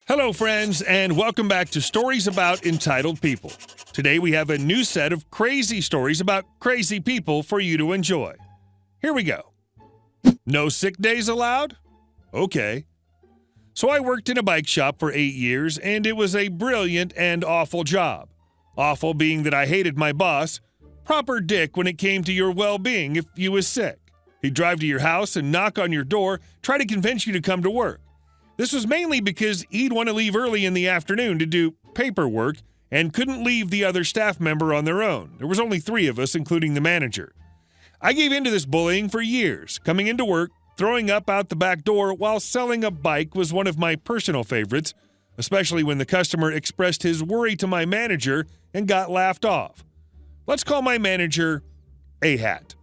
Hello, friends, and welcome back to Stories About Entitled People. Today we have a new set of crazy stories about crazy people for you to enjoy. Here we go. No sick days allowed? Okay. So I worked in a bike shop for 8 years, and it was a brilliant and awful job. Awful being that I hated my boss. Proper dick when it came to your well-being if you was sick. He'd drive to your house and knock on your door, try to convince you to come to work. This was mainly because he'd want to leave early in the afternoon to do paperwork and couldn't leave the other staff member on their own. There was only 3 of us, including the manager. I gave in to this bullying for years. Coming into work, throwing up out the back door while selling a bike was one of my personal favorites, especially when the customer expressed his worry to my manager and got laughed off. Let's call my manager A-Hat.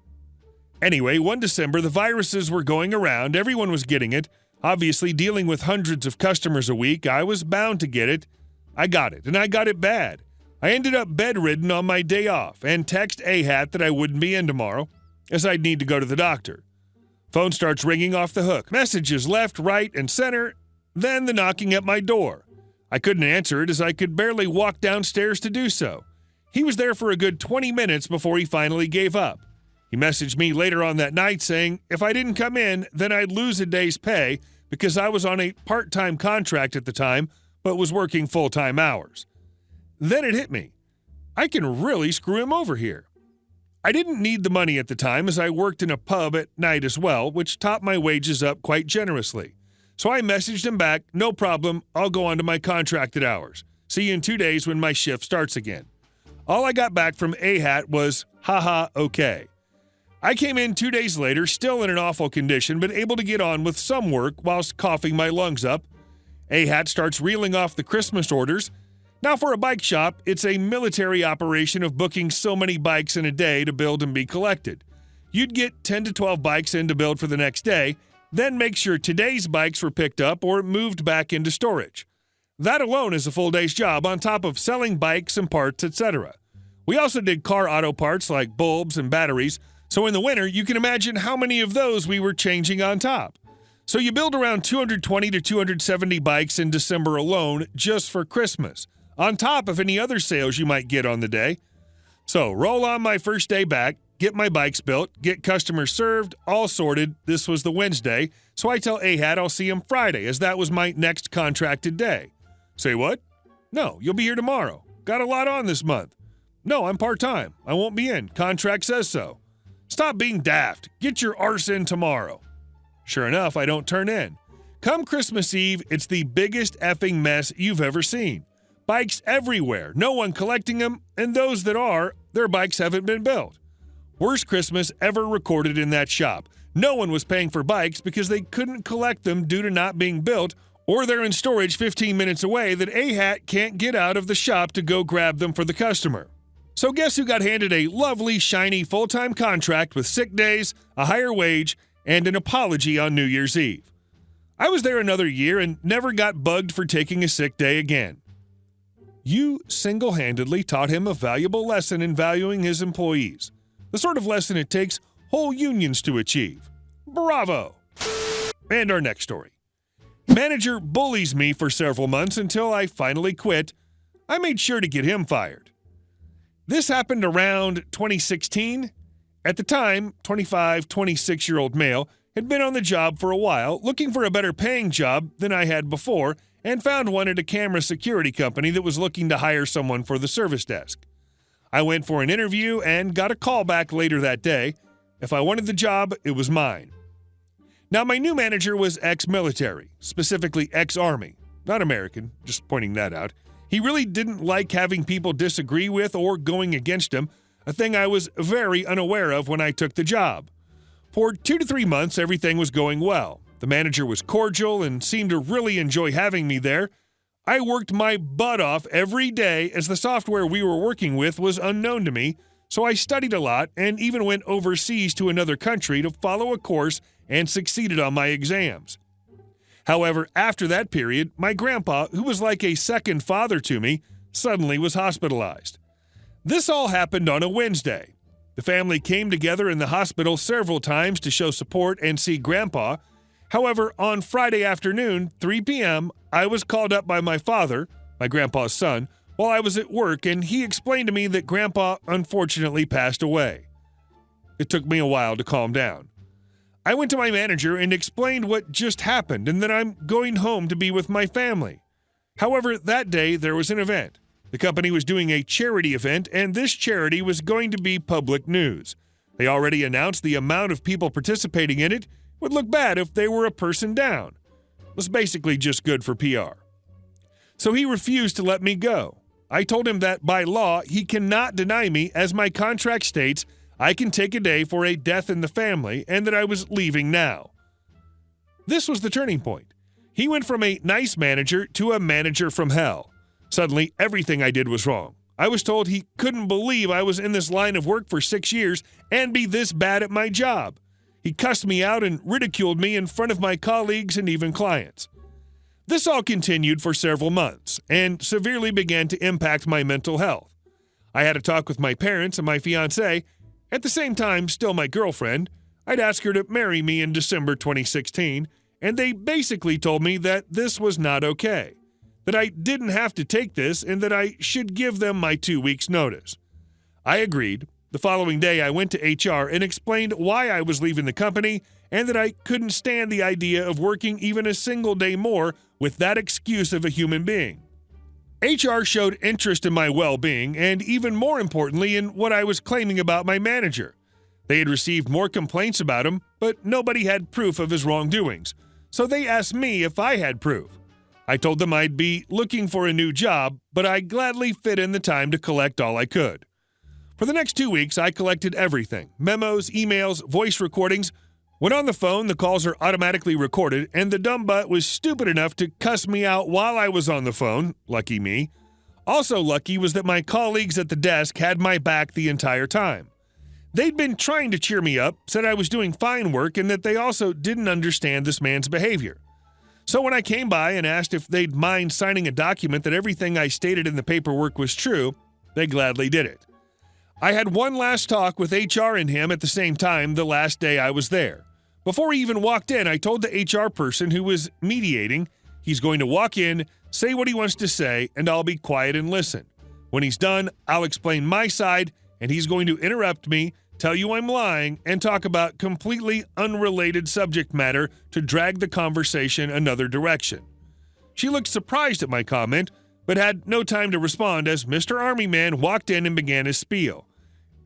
Anyway, one December, the viruses were going around. Everyone was getting it. Obviously, dealing with hundreds of customers a week, I was bound to get it. I got it, and I got it bad. I ended up bedridden on my day off and text A-Hat that I wouldn't be in tomorrow, as I'd need to go to the doctor. Phone starts ringing off the hook. Messages left, right, and center. Then the knocking at my door. I couldn't answer it as I could barely walk downstairs to do so. He was there for a good 20 minutes before he finally gave up. He messaged me later on that night saying if I didn't come in, then I'd lose a day's pay because I was on a part-time contract at the time, but was working full-time hours. Then it hit me. I can really screw him over here. I didn't need the money at the time as I worked in a pub at night as well, which topped my wages up quite generously. So I messaged him back, no problem, I'll go on to my contracted hours. See you in 2 days when my shift starts again. All I got back from A-Hat was, haha, okay. I came in 2 days later, still in an awful condition, but able to get on with some work whilst coughing my lungs up. A-Hat starts reeling off the Christmas orders. Now for a bike shop, it's a military operation of booking so many bikes in a day to build and be collected. You'd get 10 to 12 bikes in to build for the next day, then make sure today's bikes were picked up or moved back into storage. That alone is a full day's job on top of selling bikes and parts, etc. We also did car auto parts like bulbs and batteries, so in the winter, you can imagine how many of those we were changing on top. So you build around 220 to 270 bikes in December alone just for Christmas, on top of any other sales you might get on the day. So roll on my first day back, get my bikes built, get customers served, all sorted. This was the Wednesday, so I tell A-Hat I'll see him Friday as that was my next contracted day. Say what? No, you'll be here tomorrow. Got a lot on this month. No, I'm part-time. I won't be in. Contract says so. Stop being daft. Get your arse in tomorrow. Sure enough, I don't turn in. Come Christmas Eve, it's the biggest effing mess you've ever seen. Bikes everywhere, no one collecting them, and those that are, their bikes haven't been built. Worst Christmas ever recorded in that shop. No one was paying for bikes because they couldn't collect them due to not being built, or they're in storage 15 minutes away that A-Hat can't get out of the shop to go grab them for the customer. So guess who got handed a lovely, shiny, full-time contract with sick days, a higher wage, and an apology on New Year's Eve? I was there another year and never got bugged for taking a sick day again. You single-handedly taught him a valuable lesson in valuing his employees, the sort of lesson it takes whole unions to achieve. Bravo! And our next story. Manager bullies me for several months until I finally quit. I made sure to get him fired. This happened around 2016. At the time, 26-year-old male had been on the job for a while, looking for a better paying job than I had before, and found one at a camera security company that was looking to hire someone for the service desk. I went for an interview and got a call back later that day. If I wanted the job, it was mine. Now, my new manager was ex-military, specifically ex-Army, not American, just pointing that out. He really didn't like having people disagree with or going against him, a thing I was very unaware of when I took the job. For 2 to 3 months, everything was going well. The manager was cordial and seemed to really enjoy having me there. I worked my butt off every day as the software we were working with was unknown to me, so I studied a lot and even went overseas to another country to follow a course and succeeded on my exams. However, after that period, my grandpa, who was like a second father to me, suddenly was hospitalized. This all happened on a Wednesday. The family came together in the hospital several times to show support and see Grandpa. However, on Friday afternoon, 3 p.m., I was called up by my father, my grandpa's son, while I was at work, and he explained to me that Grandpa unfortunately passed away. It took me a while to calm down. I went to my manager and explained what just happened and that I'm going home to be with my family. However, that day there was an event. The company was doing a charity event, and this charity was going to be public news. They already announced the amount of people participating in it would look bad if they were a person down. It was basically just good for PR. So he refused to let me go. I told him that by law, he cannot deny me, as my contract states I can take a day for a death in the family, and that I was leaving now. This was the turning point. He went from a nice manager to a manager from hell. Suddenly, everything I did was wrong. I was told he couldn't believe I was in this line of work for 6 years and be this bad at my job. He cussed me out and ridiculed me in front of my colleagues and even clients. This all continued for several months and severely began to impact my mental health. I had a talk with my parents and my fiancée, at the same time still my girlfriend. I'd asked her to marry me in December 2016, and they basically told me that this was not okay, that I didn't have to take this and that I should give them my 2 weeks' notice. I agreed. The following day, I went to HR and explained why I was leaving the company and that I couldn't stand the idea of working even a single day more with that excuse of a human being. HR showed interest in my well-being and, even more importantly, in what I was claiming about my manager. They had received more complaints about him, but nobody had proof of his wrongdoings, so they asked me if I had proof. I told them I'd be looking for a new job, but I gladly fit in the time to collect all I could. For the next 2 weeks, I collected everything: memos, emails, voice recordings. When on the phone, the calls are automatically recorded, and the dumb butt was stupid enough to cuss me out while I was on the phone. Lucky me. Also lucky was that my colleagues at the desk had my back the entire time. They'd been trying to cheer me up, said I was doing fine work, and that they also didn't understand this man's behavior. So when I came by and asked if they'd mind signing a document that everything I stated in the paperwork was true, they gladly did it. I had one last talk with HR and him at the same time the last day I was there. Before he even walked in, I told the HR person who was mediating, he's going to walk in, say what he wants to say, and I'll be quiet and listen. When he's done, I'll explain my side, and he's going to interrupt me, tell you I'm lying, and talk about completely unrelated subject matter to drag the conversation another direction. She looked surprised at my comment, but had no time to respond as Mr. Army Man walked in and began his spiel.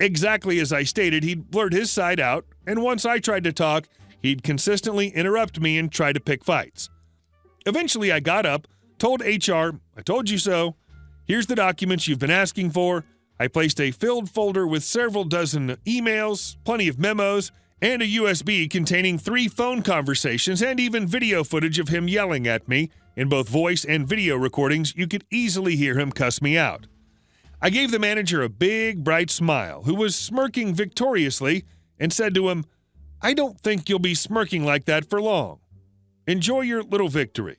Exactly as I stated, he'd blurt his side out, and once I tried to talk, he'd consistently interrupt me and try to pick fights. Eventually, I got up, told HR, I told you so. Here's the documents you've been asking for. I placed a filled folder with several dozen emails, plenty of memos, and a USB containing 3 phone conversations and even video footage of him yelling at me. In both voice and video recordings, you could easily hear him cuss me out. I gave the manager a big, bright smile, who was smirking victoriously, and said to him, I don't think you'll be smirking like that for long. Enjoy your little victory.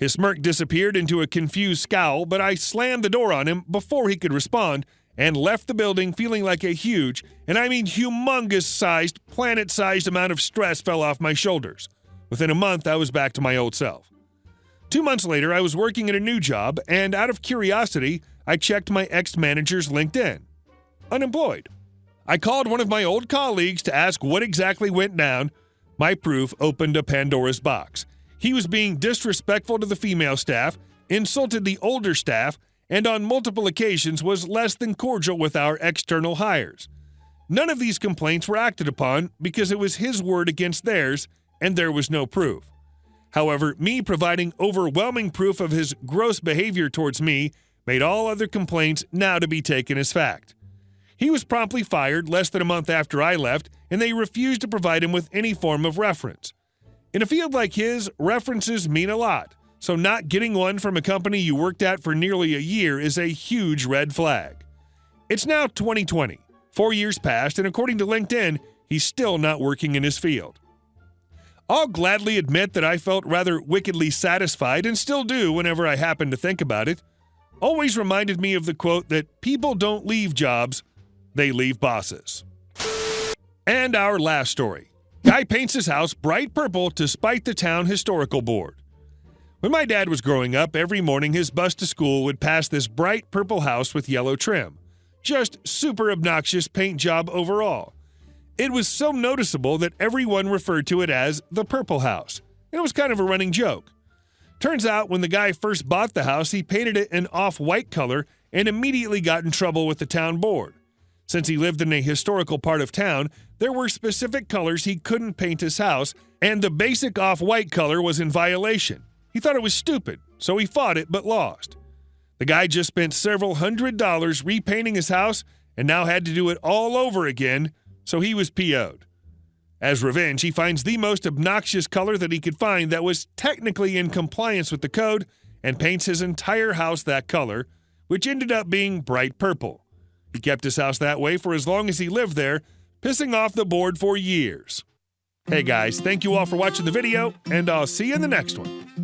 His smirk disappeared into a confused scowl, but I slammed the door on him before he could respond and left the building feeling like a huge, and I mean humongous-sized, planet-sized amount of stress fell off my shoulders. Within a month, I was back to my old self. 2 months later, I was working at a new job, and out of curiosity, I checked my ex-manager's LinkedIn. Unemployed. I called one of my old colleagues to ask what exactly went down. My proof opened a Pandora's box. He was being disrespectful to the female staff, insulted the older staff, and on multiple occasions was less than cordial with our external hires. None of these complaints were acted upon because it was his word against theirs, and there was no proof. However, me providing overwhelming proof of his gross behavior towards me made all other complaints now to be taken as fact. He was promptly fired less than a month after I left, and they refused to provide him with any form of reference. In a field like his, references mean a lot, so not getting one from a company you worked at for nearly a year is a huge red flag. It's now 2020. 4 years passed, and according to LinkedIn, he's still not working in his field. I'll gladly admit that I felt rather wickedly satisfied, and still do whenever I happen to think about it. Always reminded me of the quote that people don't leave jobs, they leave bosses. And our last story. Guy paints his house bright purple to spite the town historical board. When my dad was growing up, every morning his bus to school would pass this bright purple house with yellow trim. Just super obnoxious paint job overall. It was so noticeable that everyone referred to it as the Purple House. It was kind of a running joke. Turns out when the guy first bought the house, he painted it an off-white color and immediately got in trouble with the town board. Since he lived in a historical part of town, there were specific colors he couldn't paint his house, and the basic off-white color was in violation. He thought it was stupid, so he fought it but lost. The guy just spent several $100s repainting his house and now had to do it all over again, so he was PO'd. As revenge, he finds the most obnoxious color that he could find that was technically in compliance with the code and paints his entire house that color, which ended up being bright purple. He kept his house that way for as long as he lived there, pissing off the board for years. Hey guys, thank you all for watching the video, and I'll see you in the next one.